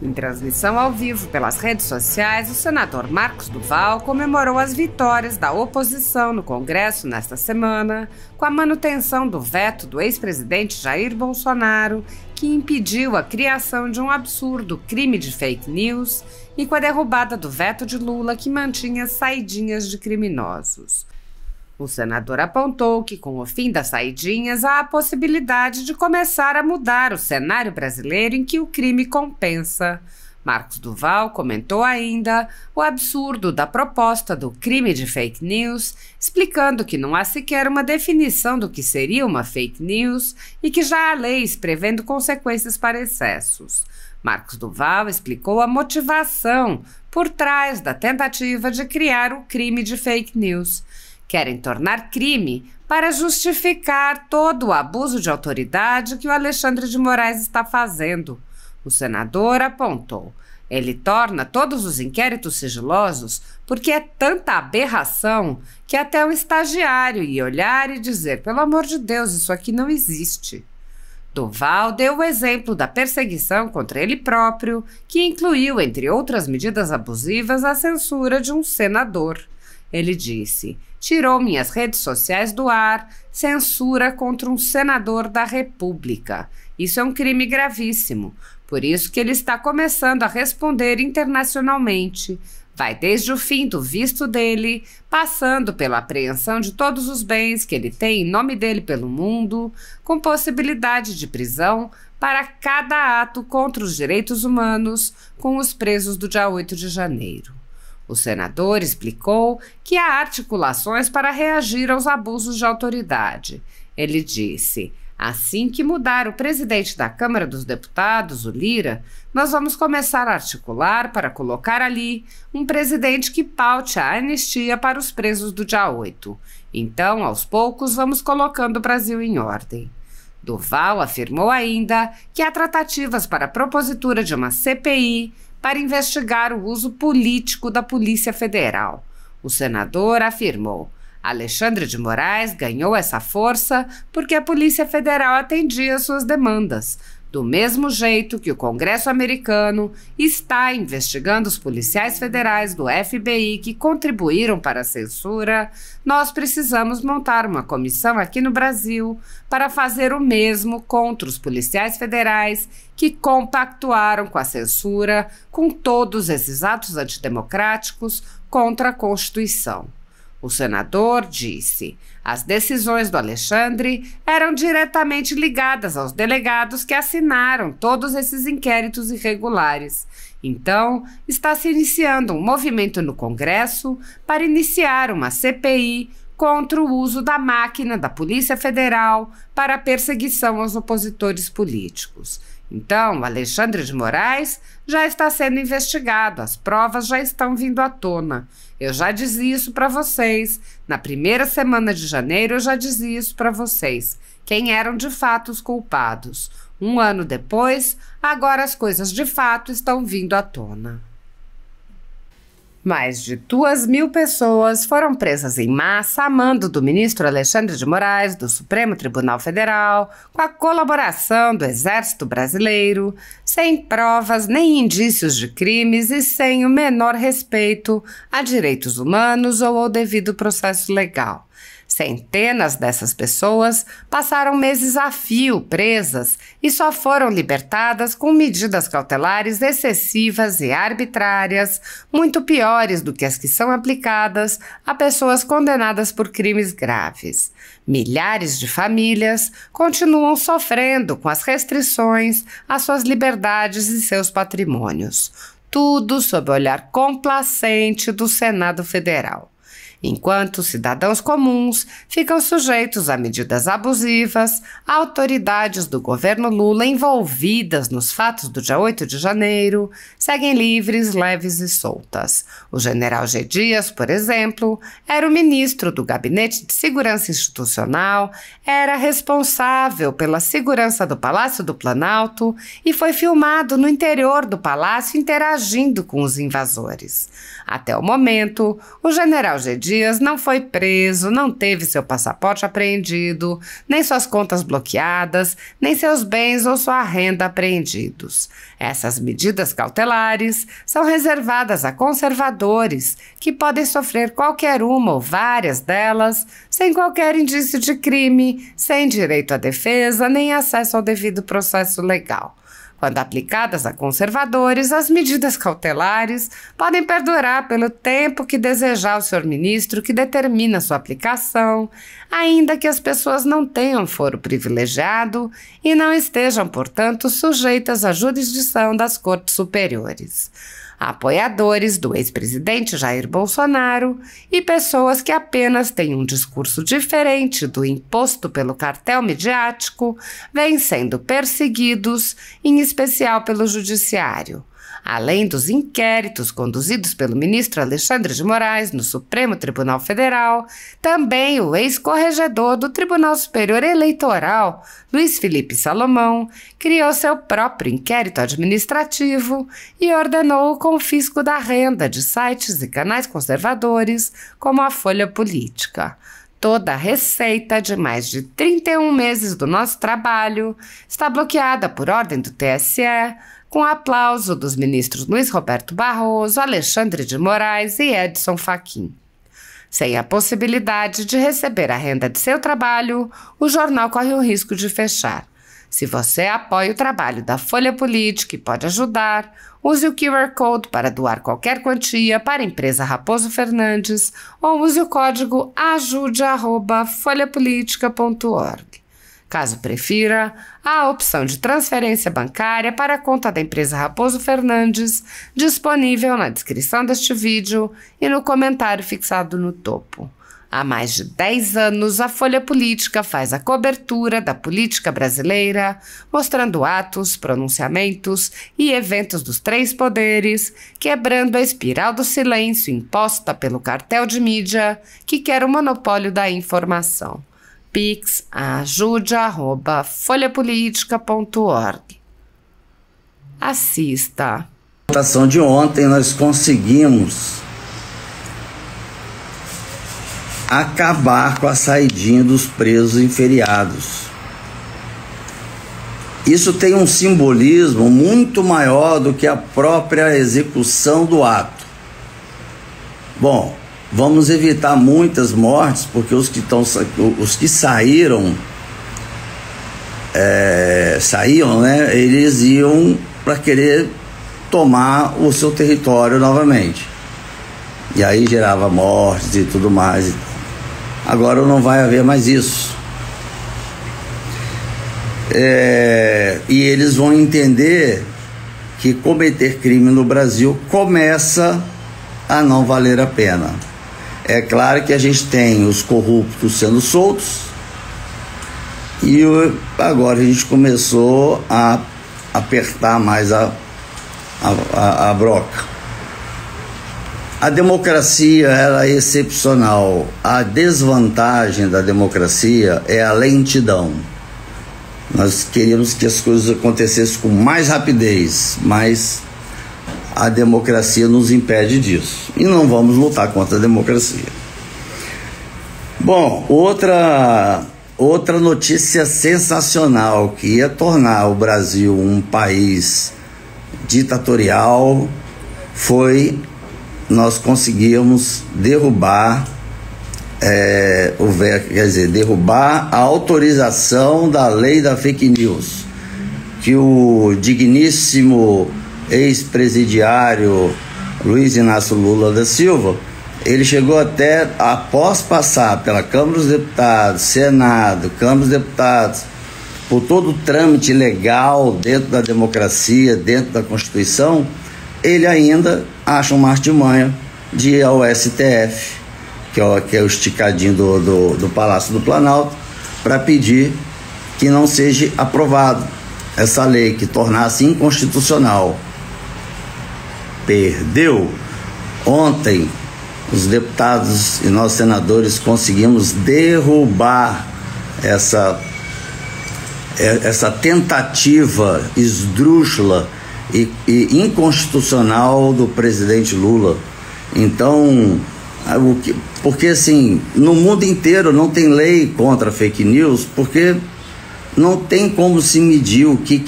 Em transmissão ao vivo pelas redes sociais, o senador Marcos Duval comemorou as vitórias da oposição no Congresso nesta semana, com a manutenção do veto do ex-presidente Jair Bolsonaro, que impediu a criação de um absurdo crime de fake news, e com a derrubada do veto de Lula, que mantinha saidinhas de criminosos. O senador apontou que, com o fim das saidinhas, há a possibilidade de começar a mudar o cenário brasileiro em que o crime compensa. Marcos Duval comentou ainda o absurdo da proposta do crime de fake news, explicando que não há sequer uma definição do que seria uma fake news e que já há leis prevendo consequências para excessos. Marcos Duval explicou a motivação por trás da tentativa de criar o crime de fake news. Querem tornar crime para justificar todo o abuso de autoridade que o Alexandre de Moraes está fazendo. O senador apontou: ele torna todos os inquéritos sigilosos porque é tanta aberração que até um estagiário ia olhar e dizer: pelo amor de Deus, isso aqui não existe. Duval deu o exemplo da perseguição contra ele próprio, que incluiu, entre outras medidas abusivas, a censura de um senador. Ele disse: tirou minhas redes sociais do ar, censura contra um senador da República. Isso é um crime gravíssimo, por isso que ele está começando a responder internacionalmente. Vai desde o fim do visto dele, passando pela apreensão de todos os bens que ele tem em nome dele pelo mundo, com possibilidade de prisão para cada ato contra os direitos humanos com os presos do dia 8 de janeiro. O senador explicou que há articulações para reagir aos abusos de autoridade. Ele disse: assim que mudar o presidente da Câmara dos Deputados, o Lira, nós vamos começar a articular para colocar ali um presidente que paute a anistia para os presos do dia 8. Então, aos poucos, vamos colocando o Brasil em ordem. Duval afirmou ainda que há tratativas para a propositura de uma CPI para investigar o uso político da Polícia Federal. O senador afirmou: Alexandre de Moraes ganhou essa força porque a Polícia Federal atendia suas demandas. Do mesmo jeito que o Congresso americano está investigando os policiais federais do FBI que contribuíram para a censura, nós precisamos montar uma comissão aqui no Brasil para fazer o mesmo contra os policiais federais que compactuaram com a censura, com todos esses atos antidemocráticos contra a Constituição. O senador disse: as decisões do Alexandre eram diretamente ligadas aos delegados que assinaram todos esses inquéritos irregulares. Então, está se iniciando um movimento no Congresso para iniciar uma CPI contra o uso da máquina da Polícia Federal para a perseguição aos opositores políticos. Então, Alexandre de Moraes já está sendo investigado, as provas já estão vindo à tona. Eu já dizia isso para vocês. Na primeira semana de janeiro eu já dizia isso para vocês. Quem eram de fato os culpados. Um ano depois, agora as coisas de fato estão vindo à tona. Mais de 2.000 pessoas foram presas em massa a mando do ministro Alexandre de Moraes, do Supremo Tribunal Federal, com a colaboração do Exército Brasileiro, sem provas nem indícios de crimes e sem o menor respeito a direitos humanos ou ao devido processo legal. Centenas dessas pessoas passaram meses a fio presas e só foram libertadas com medidas cautelares excessivas e arbitrárias, muito piores do que as que são aplicadas a pessoas condenadas por crimes graves. Milhares de famílias continuam sofrendo com as restrições às suas liberdades e seus patrimônios. Tudo sob o olhar complacente do Senado Federal. Enquanto cidadãos comuns ficam sujeitos a medidas abusivas, autoridades do governo Lula envolvidas nos fatos do dia 8 de janeiro seguem livres, leves e soltas. O general G. Dias, por exemplo, era o ministro do Gabinete de Segurança Institucional, era responsável pela segurança do Palácio do Planalto e foi filmado no interior do palácio interagindo com os invasores. Até o momento, o general G. Dias não foi preso, não teve seu passaporte apreendido, nem suas contas bloqueadas, nem seus bens ou sua renda apreendidos. Essas medidas cautelares são reservadas a conservadores, que podem sofrer qualquer uma ou várias delas, sem qualquer indício de crime, sem direito à defesa, nem acesso ao devido processo legal. Quando aplicadas a conservadores, as medidas cautelares podem perdurar pelo tempo que desejar o senhor ministro que determina sua aplicação, ainda que as pessoas não tenham foro privilegiado e não estejam, portanto, sujeitas à jurisdição das Cortes Superiores. Apoiadores do ex-presidente Jair Bolsonaro e pessoas que apenas têm um discurso diferente do imposto pelo cartel midiático vêm sendo perseguidos, em especial pelo Judiciário. Além dos inquéritos conduzidos pelo ministro Alexandre de Moraes no Supremo Tribunal Federal, também o ex-corregedor do Tribunal Superior Eleitoral, Luiz Felipe Salomão, criou seu próprio inquérito administrativo e ordenou o confisco da renda de sites e canais conservadores, como a Folha Política. Toda a receita de mais de 31 meses do nosso trabalho está bloqueada por ordem do TSE, com aplauso dos ministros Luiz Roberto Barroso, Alexandre de Moraes e Edson Fachin. Sem a possibilidade de receber a renda de seu trabalho, o jornal corre o risco de fechar. Se você apoia o trabalho da Folha Política e pode ajudar, use o QR Code para doar qualquer quantia para a empresa Raposo Fernandes ou use o código ajude@folhapolitica.org. Caso prefira, há a opção de transferência bancária para a conta da empresa Raposo Fernandes, disponível na descrição deste vídeo e no comentário fixado no topo. Há mais de 10 anos, a Folha Política faz a cobertura da política brasileira, mostrando atos, pronunciamentos e eventos dos três poderes, quebrando a espiral do silêncio imposta pelo cartel de mídia que quer o monopólio da informação. Pix ajude@folhapolitica.org. Assista. Na votação de ontem nós conseguimos acabar com a saidinha dos presos em feriados. Isso tem um simbolismo muito maior do que a própria execução do ato. Bom, vamos evitar muitas mortes, porque os que saíram, né? Eles iam para querer tomar o seu território novamente. E aí gerava mortes e tudo mais. Agora não vai haver mais isso. E eles vão entender que cometer crime no Brasil começa a não valer a pena. É claro que a gente tem os corruptos sendo soltos e agora a gente começou a apertar mais a broca. A democracia, ela é excepcional. A desvantagem da democracia é a lentidão. Nós queríamos que as coisas acontecessem com mais rapidez, mas a democracia nos impede disso. E não vamos lutar contra a democracia. Bom, outra notícia sensacional que ia tornar o Brasil um país ditatorial foi: nós conseguimos derrubar derrubar a autorização da lei da fake news, que o digníssimo ex-presidiário Luiz Inácio Lula da Silva, ele chegou até, após passar pela Câmara dos Deputados, Senado, Câmara dos Deputados, por todo o trâmite legal dentro da democracia, dentro da Constituição, ele ainda acha uma artimanha de ir ao STF, que é o esticadinho do Palácio do Planalto, para pedir que não seja aprovado essa lei, que tornasse inconstitucional. Perdeu. Ontem, os deputados e nós senadores conseguimos derrubar essa tentativa esdrúxula e inconstitucional do presidente Lula. Então, Porque assim, no mundo inteiro não tem lei contra fake news, porque não tem como se medir o que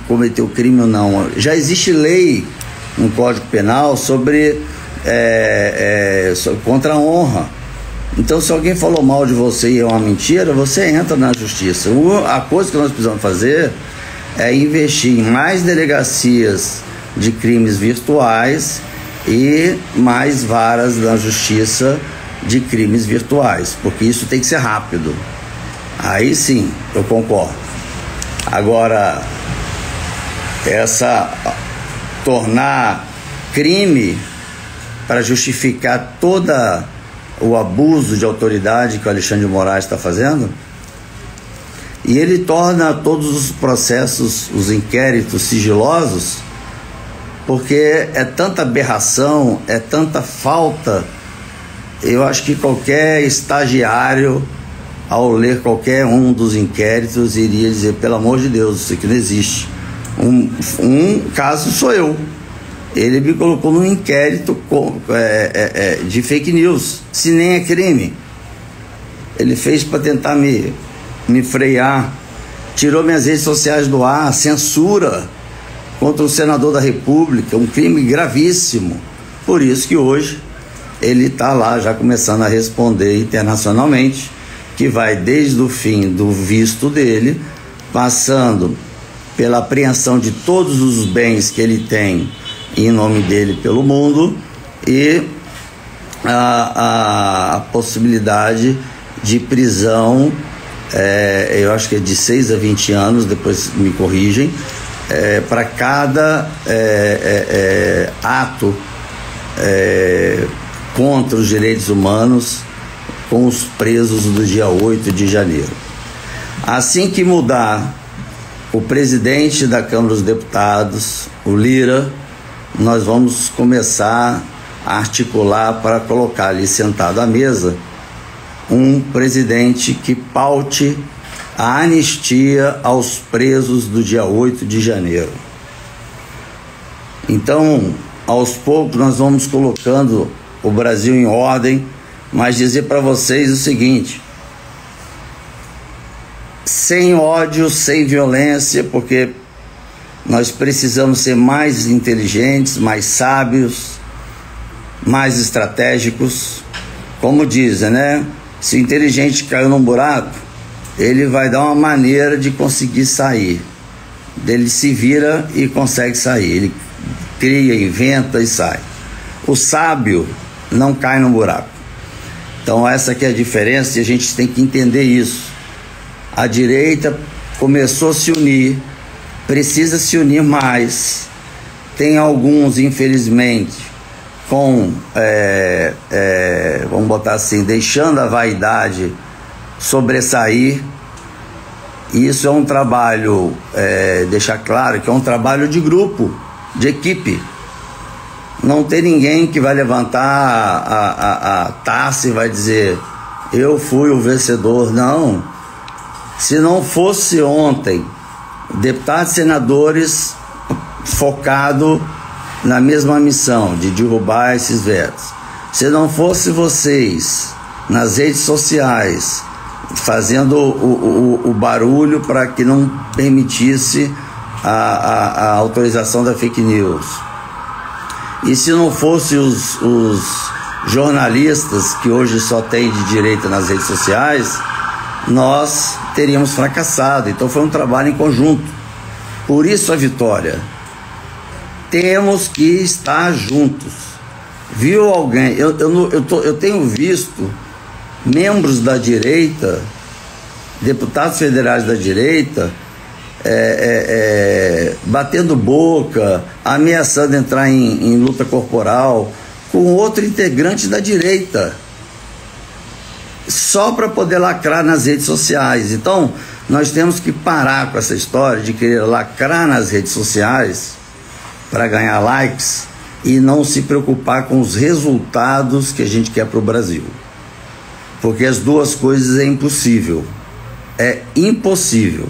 cometeu crime ou não. Já existe lei no Código Penal sobre contra a honra. Então, se alguém falou mal de você e é uma mentira, você entra na justiça. A coisa que nós precisamos fazer é investir em mais delegacias de crimes virtuais e mais varas na justiça de crimes virtuais, porque isso tem que ser rápido. Aí sim, eu concordo. Agora, tornar crime para justificar toda o abuso de autoridade que o Alexandre de Moraes está fazendo, e ele torna todos os processos, os inquéritos sigilosos, porque é tanta aberração, é tanta falta. Eu acho que qualquer estagiário, ao ler qualquer um dos inquéritos, iria dizer: pelo amor de Deus, isso aqui não existe. Um caso sou eu. Ele me colocou num inquérito de fake news, se nem é crime. Ele fez para tentar me frear, tirou minhas redes sociais do ar, censura contra o senador da República, um crime gravíssimo. Por isso que hoje ele está lá já começando a responder internacionalmente, que vai desde o fim do visto dele, passando pela apreensão de todos os bens que ele tem em nome dele pelo mundo, e a possibilidade de prisão, eu acho que é de 6 a 20 anos, depois me corrigem, para cada ato contra os direitos humanos com os presos do dia 8 de janeiro. Assim que mudar o presidente da Câmara dos Deputados, o Lira, nós vamos começar a articular para colocar ali sentado à mesa um presidente que paute a anistia aos presos do dia 8 de janeiro. Então, aos poucos nós vamos colocando o Brasil em ordem, mas dizer para vocês o seguinte: sem ódio, sem violência, porque nós precisamos ser mais inteligentes, mais sábios, mais estratégicos. Como dizem, né? Se o inteligente caiu num buraco, ele vai dar uma maneira de conseguir sair. Ele se vira e consegue sair. Ele cria, inventa e sai. O sábio não cai num buraco. Então essa aqui é a diferença, e a gente tem que entender isso. A direita começou a se unir, precisa se unir mais. Tem alguns, infelizmente, vamos botar assim, deixando a vaidade sobressair. Isso é um trabalho, deixar claro que é um trabalho de grupo, de equipe. Não tem ninguém que vai levantar a taça e vai dizer: eu fui o vencedor. Não. Se não fosse ontem deputados e senadores focados na mesma missão de derrubar esses vetos, se não fosse vocês nas redes sociais fazendo o barulho para que não permitisse a autorização da fake news, e se não fosse os jornalistas que hoje só tem de direita nas redes sociais, nós teríamos fracassado. Então foi um trabalho em conjunto. Por isso a vitória. Temos que estar juntos. Viu alguém? Eu tenho visto membros da direita, deputados federais da direita, batendo boca, ameaçando entrar em luta corporal com outro integrante da direita, só para poder lacrar nas redes sociais. Então nós temos que parar com essa história de querer lacrar nas redes sociais para ganhar likes e não se preocupar com os resultados que a gente quer para o Brasil, porque as duas coisas é impossível. É impossível.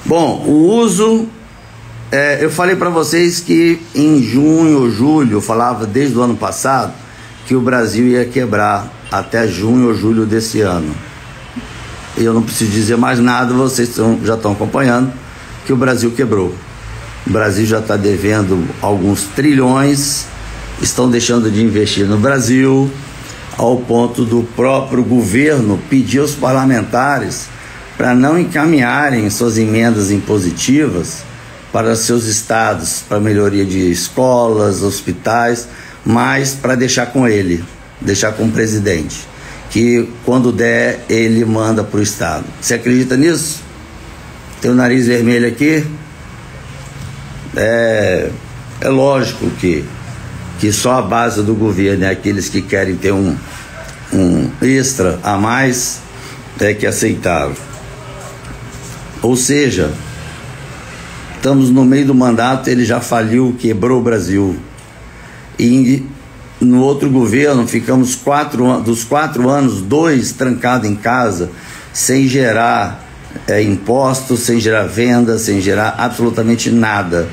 Bom, o uso eu falei para vocês que em junho ou julho, eu falava desde o ano passado, que o Brasil ia quebrar até junho ou julho desse ano. Eu não preciso dizer mais nada, vocês já estão acompanhando que o Brasil quebrou. O Brasil já está devendo alguns trilhões, estão deixando de investir no Brasil, ao ponto do próprio governo pedir aos parlamentares para não encaminharem suas emendas impositivas para seus estados, para melhoria de escolas, hospitais, mas para deixar com ele, deixar com o presidente, que quando der ele manda para o estado. Você acredita nisso? Tem o nariz vermelho aqui? É lógico que só a base do governo, aqueles que querem ter um extra a mais, que é aceitável. Ou seja, estamos no meio do mandato, ele já faliu, quebrou o Brasil. E no outro governo ficamos dos 4 anos, 2 trancados em casa, sem gerar impostos, sem gerar venda, sem gerar absolutamente nada,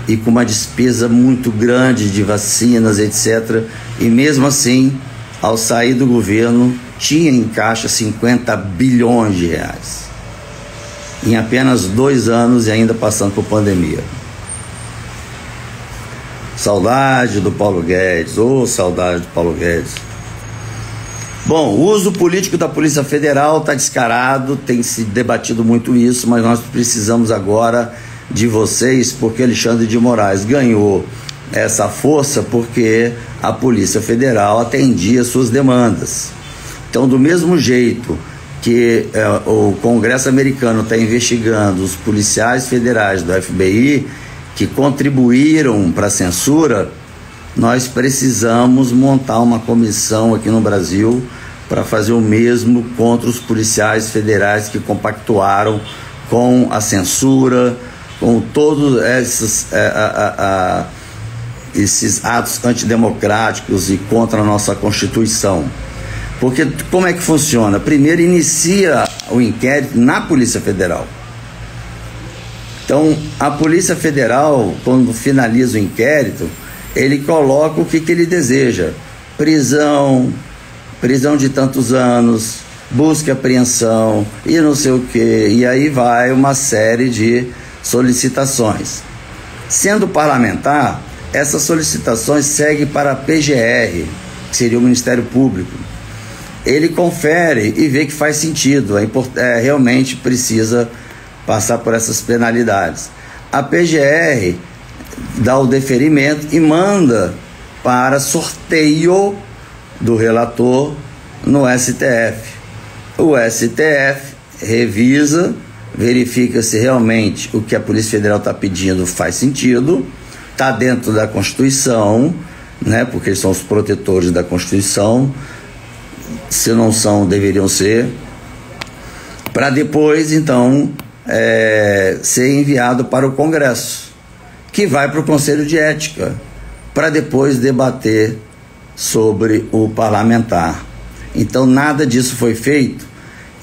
e com uma despesa muito grande de vacinas, etc. E mesmo assim, ao sair do governo, tinha em caixa 50 bilhões de reais. Em apenas 2 anos e ainda passando por pandemia. Saudade do Paulo Guedes, saudade do Paulo Guedes. Bom, o uso político da Polícia Federal está descarado, tem se debatido muito isso, mas nós precisamos agora de vocês, porque Alexandre de Moraes ganhou essa força porque a Polícia Federal atendia suas demandas. Então, do mesmo jeito que o Congresso americano está investigando os policiais federais do FBI que contribuíram para a censura, nós precisamos montar uma comissão aqui no Brasil para fazer o mesmo contra os policiais federais que compactuaram com a censura, com todos esses atos antidemocráticos e contra a nossa Constituição. Porque como é que funciona? Primeiro inicia o inquérito na Polícia Federal. Então, a Polícia Federal, quando finaliza o inquérito, ele coloca o que ele deseja: prisão de tantos anos, busca e apreensão e não sei o que, e aí vai uma série de solicitações. Sendo parlamentar, essas solicitações seguem para a PGR, que seria o Ministério Público. Ele confere e vê que faz sentido, realmente precisa passar por essas penalidades. A PGR dá o deferimento e manda para sorteio do relator no STF. O STF revisa, verifica se realmente o que a Polícia Federal está pedindo faz sentido, está dentro da Constituição, né, porque eles são os protetores da Constituição. Se não são, deveriam ser, para depois, então, ser enviado para o Congresso, que vai para o Conselho de Ética, para depois debater sobre o parlamentar. Então, nada disso foi feito,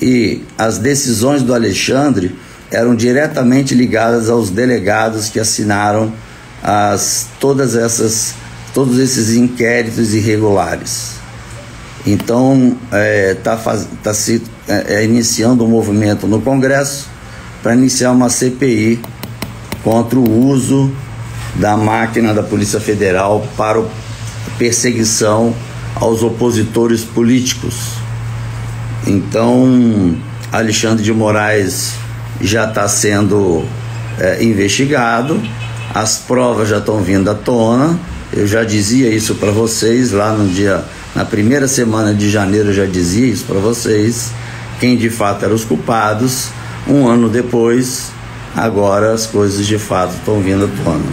e as decisões do Alexandre eram diretamente ligadas aos delegados que assinaram todos esses inquéritos irregulares. Então, está se iniciando um movimento no Congresso para iniciar uma CPI contra o uso da máquina da Polícia Federal para a perseguição aos opositores políticos. Então, Alexandre de Moraes já está sendo investigado, as provas já estão vindo à tona. Eu já dizia isso para vocês lá na primeira semana de janeiro, eu já dizia isso para vocês, quem de fato eram os culpados. Um ano depois, agora as coisas de fato estão vindo à tona.